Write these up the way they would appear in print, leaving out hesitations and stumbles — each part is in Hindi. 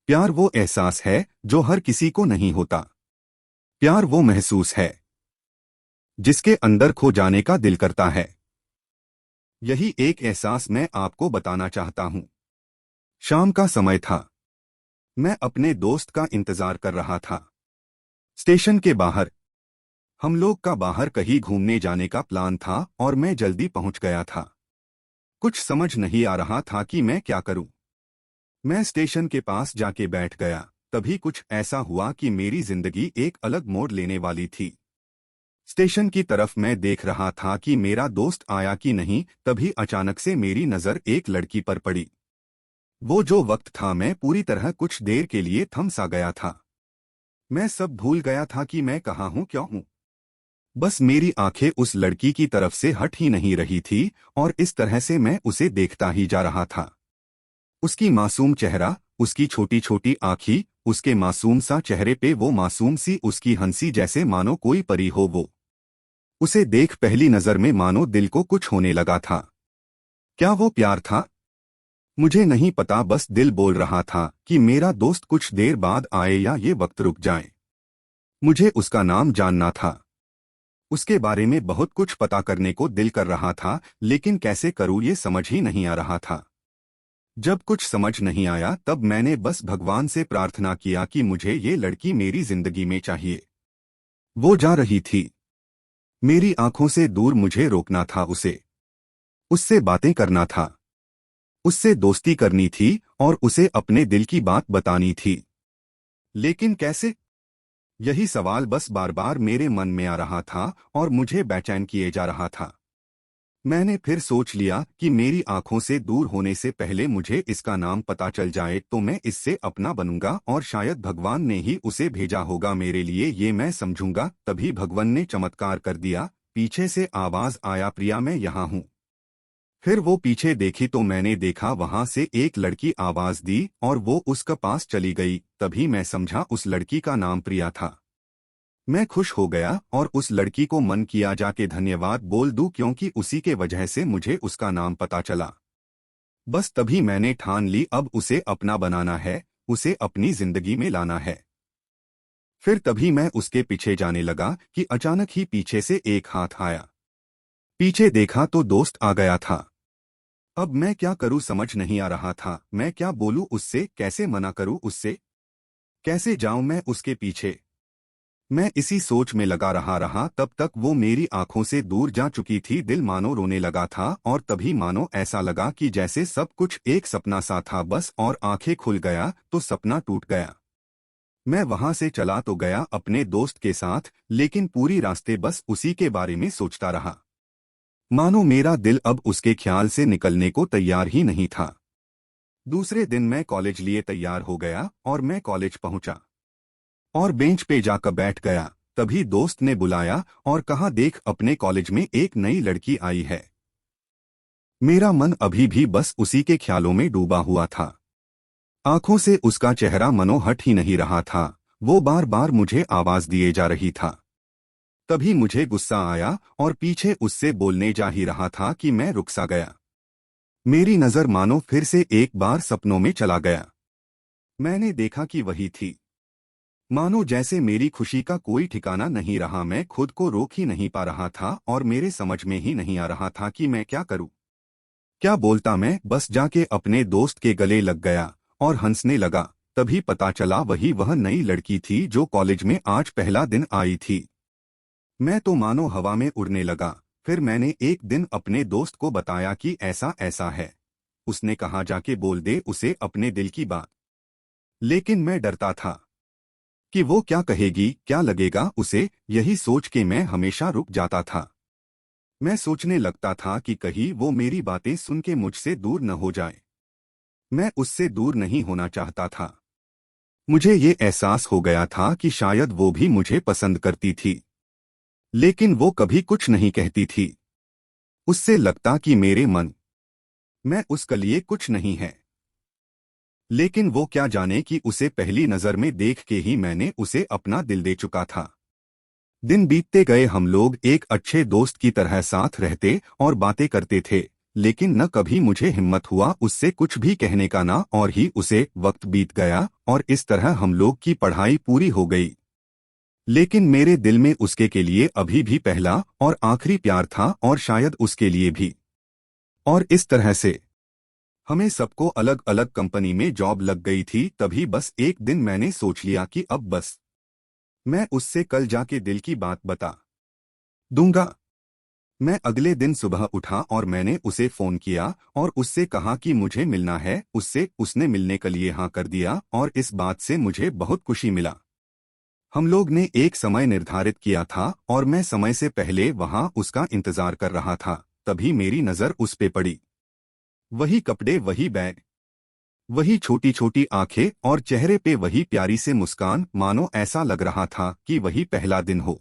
प्यार वो एहसास है जो हर किसी को नहीं होता। प्यार वो महसूस है जिसके अंदर खो जाने का दिल करता है। यही एक एहसास मैं आपको बताना चाहता हूं। शाम का समय था। मैं अपने दोस्त का इंतजार कर रहा था। स्टेशन के बाहर। हम लोग का बाहर कहीं घूमने जाने का प्लान था और मैं जल्दी पहुंच गया था। कुछ समझ नहीं आ रहा था कि मैं क्या करूं। मैं स्टेशन के पास जाके बैठ गया। तभी कुछ ऐसा हुआ कि मेरी जिंदगी एक अलग मोड़ लेने वाली थी। स्टेशन की तरफ मैं देख रहा था कि मेरा दोस्त आया कि नहीं, तभी अचानक से मेरी नजर एक लड़की पर पड़ी। वो जो वक्त था, मैं पूरी तरह कुछ देर के लिए थम सा गया था। मैं सब भूल गया था कि मैं कहाँ हूँ, क्यों हूँ। बस मेरी आंखें उस लड़की की तरफ से हट ही नहीं रही थी और इस तरह से मैं उसे देखता ही जा रहा था। उसकी मासूम चेहरा, उसकी छोटी छोटी आँखी, उसके मासूम सा चेहरे पे वो मासूम सी उसकी हंसी, जैसे मानो कोई परी हो वो। उसे देख पहली नजर में मानो दिल को कुछ होने लगा था। क्या वो प्यार था? मुझे नहीं पता, बस दिल बोल रहा था कि मेरा दोस्त कुछ देर बाद आए या ये वक्त रुक जाए। मुझे उसका नाम जानना था। उसके बारे में बहुत कुछ पता करने को दिल कर रहा था, लेकिन कैसे करूँ ये समझ ही नहीं आ रहा था। जब कुछ समझ नहीं आया तब मैंने बस भगवान से प्रार्थना किया कि मुझे ये लड़की मेरी जिंदगी में चाहिए। वो जा रही थी। मेरी आंखों से दूर मुझे रोकना था उसे। उससे बातें करना था। उससे दोस्ती करनी थी और उसे अपने दिल की बात बतानी थी। लेकिन कैसे? यही सवाल बस बार बार मेरे मन में आ रहा था और मुझे बेचैन किए जा रहा था। मैंने फिर सोच लिया कि मेरी आंखों से दूर होने से पहले मुझे इसका नाम पता चल जाए तो मैं इससे अपना बनूंगा और शायद भगवान ने ही उसे भेजा होगा मेरे लिए, ये मैं समझूंगा। तभी भगवान ने चमत्कार कर दिया। पीछे से आवाज आया, प्रिया मैं यहाँ हूँ। फिर वो पीछे देखी तो मैंने देखा वहां से एक लड़की आवाज दी और वो उसके पास चली गई। तभी मैं समझा उस लड़की का नाम प्रिया था। मैं खुश हो गया और उस लड़की को मन किया जाके धन्यवाद बोल दूं, क्योंकि उसी के वजह से मुझे उसका नाम पता चला। बस तभी मैंने ठान ली, अब उसे अपना बनाना है, उसे अपनी जिंदगी में लाना है। फिर तभी मैं उसके पीछे जाने लगा कि अचानक ही पीछे से एक हाथ आया। पीछे देखा तो दोस्त आ गया था। अब मैं क्या करूं समझ नहीं आ रहा था। मैं क्या बोलूं उससे, कैसे मना करूं उससे, कैसे जाऊं मैं उसके पीछे। मैं इसी सोच में लगा रहा तब तक वो मेरी आंखों से दूर जा चुकी थी। दिल मानो रोने लगा था और तभी मानो ऐसा लगा कि जैसे सब कुछ एक सपना सा था बस, और आंखें खुल गया तो सपना टूट गया। मैं वहां से चला तो गया अपने दोस्त के साथ, लेकिन पूरी रास्ते बस उसी के बारे में सोचता रहा। मानो मेरा दिल अब उसके ख्याल से निकलने को तैयार ही नहीं था। दूसरे दिन मैं कॉलेज लिए तैयार हो गया और मैं कॉलेज पहुंचा और बेंच पे जाकर बैठ गया। तभी दोस्त ने बुलाया और कहा, देख अपने कॉलेज में एक नई लड़की आई है। मेरा मन अभी भी बस उसी के ख्यालों में डूबा हुआ था। आंखों से उसका चेहरा मनो हट ही नहीं रहा था। वो बार बार मुझे आवाज दिए जा रही था। तभी मुझे गुस्सा आया और पीछे उससे बोलने जा ही रहा था कि मैं रुक सा गया। मेरी नजर मानो फिर से एक बार सपनों में चला गया। मैंने देखा कि वही थी। मानो जैसे मेरी खुशी का कोई ठिकाना नहीं रहा। मैं खुद को रोक ही नहीं पा रहा था और मेरे समझ में ही नहीं आ रहा था कि मैं क्या करूं, क्या बोलता। मैं बस जाके अपने दोस्त के गले लग गया और हंसने लगा। तभी पता चला वही वह नई लड़की थी जो कॉलेज में आज पहला दिन आई थी। मैं तो मानो हवा में उड़ने लगा। फिर मैंने एक दिन अपने दोस्त को बताया कि ऐसा ऐसा है। उसने कहा, जाके बोल दे उसे अपने दिल की बात। लेकिन मैं डरता था कि वो क्या कहेगी, क्या लगेगा उसे। यही सोच के मैं हमेशा रुक जाता था। मैं सोचने लगता था कि कहीं वो मेरी बातें सुन के मुझसे दूर न हो जाए। मैं उससे दूर नहीं होना चाहता था। मुझे ये एहसास हो गया था कि शायद वो भी मुझे पसंद करती थी, लेकिन वो कभी कुछ नहीं कहती थी। उससे लगता कि मेरे मन में उसके लिए कुछ नहीं है। लेकिन वो क्या जाने कि उसे पहली नजर में देख के ही मैंने उसे अपना दिल दे चुका था। दिन बीतते गए, हम लोग एक अच्छे दोस्त की तरह साथ रहते और बातें करते थे। लेकिन न कभी मुझे हिम्मत हुआ उससे कुछ भी कहने का ना, और ही उसे वक्त बीत गया और इस तरह हम लोग की पढ़ाई पूरी हो गई। लेकिन मेरे दिल में उसके के लिए अभी भी पहला और आखिरी प्यार था और शायद उसके लिए भी। और इस तरह से हमें सबको अलग अलग कंपनी में जॉब लग गई थी। तभी बस एक दिन मैंने सोच लिया कि अब बस मैं उससे कल जाके दिल की बात बता दूंगा। मैं अगले दिन सुबह उठा और मैंने उसे फोन किया और उससे कहा कि मुझे मिलना है उससे। उसने मिलने के लिए हाँ कर दिया और इस बात से मुझे बहुत खुशी मिला। हम लोग ने एक समय निर्धारित किया था और मैं समय से पहले वहां उसका इंतजार कर रहा था। तभी मेरी नजर उस पे पड़ी। वही कपड़े, वही बैग, वही छोटी छोटी आंखें और चेहरे पे वही प्यारी से मुस्कान, मानो ऐसा लग रहा था कि वही पहला दिन हो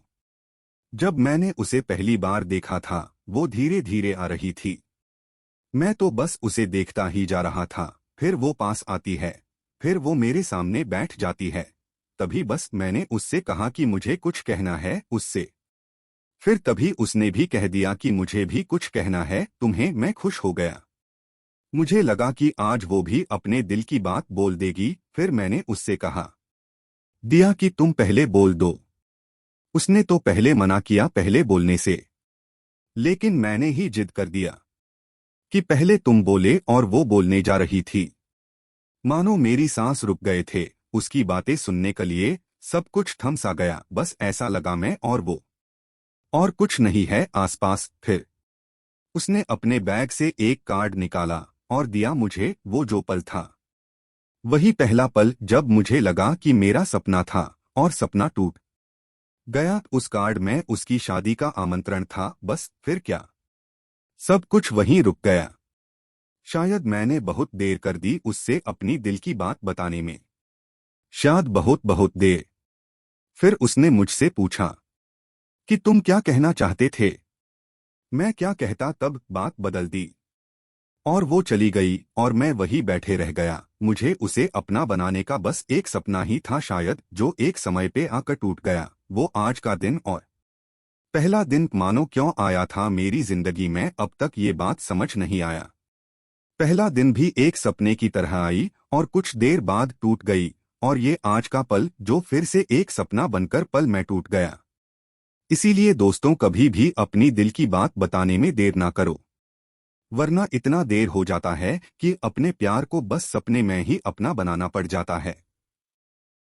जब मैंने उसे पहली बार देखा था। वो धीरे धीरे आ रही थी। मैं तो बस उसे देखता ही जा रहा था। फिर वो पास आती है, फिर वो मेरे सामने बैठ जाती है। तभी बस मैंने उससे कहा कि मुझे कुछ कहना है उससे। फिर तभी उसने भी कह दिया कि मुझे भी कुछ कहना है तुम्हें। मैं खुश हो गया। मुझे लगा कि आज वो भी अपने दिल की बात बोल देगी। फिर मैंने उससे कहा दिया कि तुम पहले बोल दो। उसने तो पहले मना किया पहले बोलने से, लेकिन मैंने ही जिद कर दिया कि पहले तुम बोले और वो बोलने जा रही थी। मानो मेरी सांस रुक गए थे उसकी बातें सुनने के लिए। सब कुछ थम सा गया। बस ऐसा लगा मैं और वो और कुछ नहीं है आसपास। फिर उसने अपने बैग से एक कार्ड निकाला और दिया मुझे। वो जो पल था वही पहला पल जब मुझे लगा कि मेरा सपना था और सपना टूट गया। उस कार्ड में उसकी शादी का आमंत्रण था। बस फिर क्या, सब कुछ वहीं रुक गया। शायद मैंने बहुत देर कर दी उससे अपनी दिल की बात बताने में, शायद बहुत बहुत देर। फिर उसने मुझसे पूछा कि तुम क्या कहना चाहते थे। मैं क्या कहता, तब बात बदल दी और वो चली गई और मैं वही बैठे रह गया। मुझे उसे अपना बनाने का बस एक सपना ही था शायद, जो एक समय पे आकर टूट गया। वो आज का दिन और पहला दिन मानो क्यों आया था मेरी जिंदगी में, अब तक ये बात समझ नहीं आया। पहला दिन भी एक सपने की तरह आई और कुछ देर बाद टूट गई। और ये आज का पल जो फिर से एक सपना बनकर पल में टूट गया। इसीलिए दोस्तों, कभी भी अपनी दिल की बात बताने में देर ना करो, वरना इतना देर हो जाता है कि अपने प्यार को बस सपने में ही अपना बनाना पड़ जाता है।